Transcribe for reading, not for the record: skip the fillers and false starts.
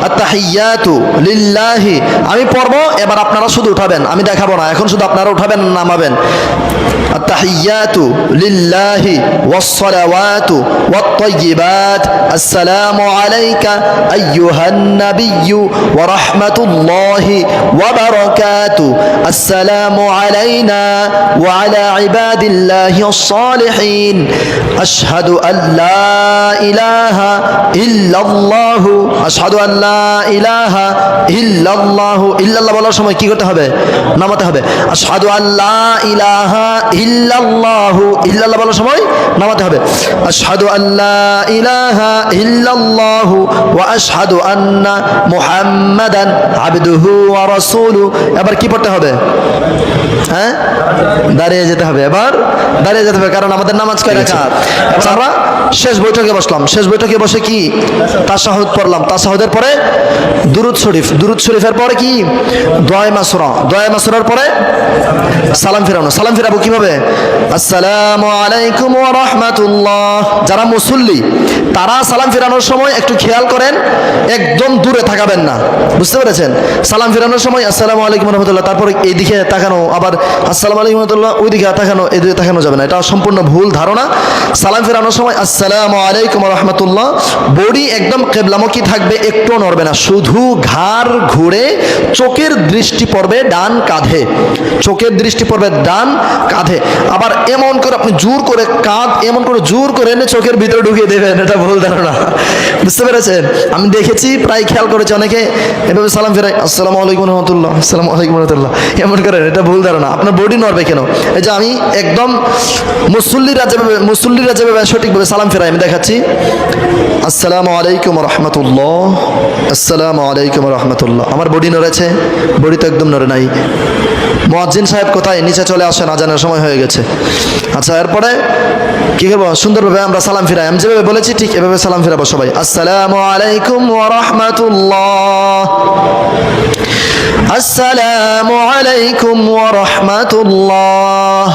আত্তাহিয়াতু লিল্লাহি, আমি পড়বো, এবার আপনারা শুধু উঠাবেন, আমি দেখাবো না, এখন শুধু আপনারা উঠাবেন, নামাবেন। আত্তাহিয়াতু লিল্লাহি ওয়াসসালাওয়াতু ওয়াত-তাইয়্যিবাত, আসসালামু আলাইকা আইয়ুহান নাবিয়্যু ওয়া রাহমাতুল্লাহি ওয়া বারাকাতুহু, আসসালামু আলাইনা ওয়া আলা ইবাদিল্লাহিস সালিহিন, আশহাদু আল্লা ইলাহা ইল্লাল্লাহু, আশহাদু আল্লা ইলাহা ইল্লাল্লাহু, ইল্লাল্লাহ বলার সময় কি করতে হবে? নামাতে হবে। আশহাদু আল্লা ইলাহা ইল্লাল্লাহু, ইল্লাল্লাহ বলার সময় নামাতে হবে। আশহাদু আল্লা ইলাহা ইল্লাল্লাহু ওয়া আশহাদু আন্না মুহাম্মাদান আবদুহু ওয়া রাসূলুহু। এবার কি পড়তে হবে? হ্যাঁ, দাঁড়িয়ে যেতে হবে। এবার দাঁড়িয়ে যেতে হবে, কারণ আমাদের নামাজ কয় রাকাত। এবার আমরা শেষ বৈঠকে বসলাম, শেষ বৈঠকে বসে কি তাশাহুদ পড়লাম, তাশাহুদের পরে দুরূদ শরীফ, দুরূদ শরীফের পরে কি দোয়া মাসুরা, দোয়া মাসুরার পরে সালাম ফিরানো। সালাম ফিরাবো কিভাবে? আসসালামু আলাইকুম ওয়া রাহমাতুল্লাহ। যারা মুসল্লি তারা সালাম ফিরানোর সময় একটু খেয়াল করেন, একদম দূরে তাকাবেন না, বুঝতে পেরেছেন? সালাম ফিরানোর সময় আসসালামু আলাইকুম ওয়া রাহমাতুল্লাহ, তারপরে এইদিকে তাকানো, আবার আসসালামু আলাইকুম ওয়া রাহমাতুল্লাহ, ওইদিকে তাকানো, এদিকে তাকানো যাবে না, এটা সম্পূর্ণ ভুল ধারণা। সালাম ফিরানোর সময় আসসালামু আলাইকুম ওয়া রাহমাতুল্লাহ, বডি একদম কিবলামুখী থাকবে, একটু নড়বে না, শুধু ঘাড় ঘুরে চোখের দৃষ্টি পড়বে ডান কাঁধে, চোখের দৃষ্টি পড়বে ডান কাঁধে। আবার এমন করে আপনি জোর করে কাঁধ এমন করে জোর করে এনে চোখের ভিতরে ঢুকিয়ে দেবেন, এটা ভুল ধারণা, বুঝতে পেরেছেন? আমি দেখেছি, প্রায় খেয়াল করেছি, অনেকে এভাবে সালাম ফেরায়, আসসালামু আলাইকুম রহমতুল্লাহ, আসসালামু আলাইকুম রহমতুল্লাহ, এমন করেন, এটা ভুল ধারণা। আপনার বডি নড়বে কেন? এই যে আমি একদম মুসল্লিরা যেভাবে সঠিকভাবে সালাম ফেরাই, আমি দেখাচ্ছি। আসসালামু আলাইকুম রহমতুল্লাহ, আসসালামু আলাইকুম রহমতুল্লাহ, আমার বডি নড়েছে? বডি তো একদম নড়ে নাই। মুয়াজ্জিন সাহেব কোথায়? নিচে চলে আসেন, আজানের সময় হয়ে গেছে। আচ্ছা, এরপরে কি করবো? সুন্দরভাবে আমরা সালাম ফিরাই, আমি যেভাবে বলেছি ঠিক এভাবে সালাম ফিরাবো সবাই। আসসালামু আলাইকুম ওয়া রাহমাতুল্লাহ, আসসালামু আলাইকুম ওয়া রাহমাতুল্লাহ,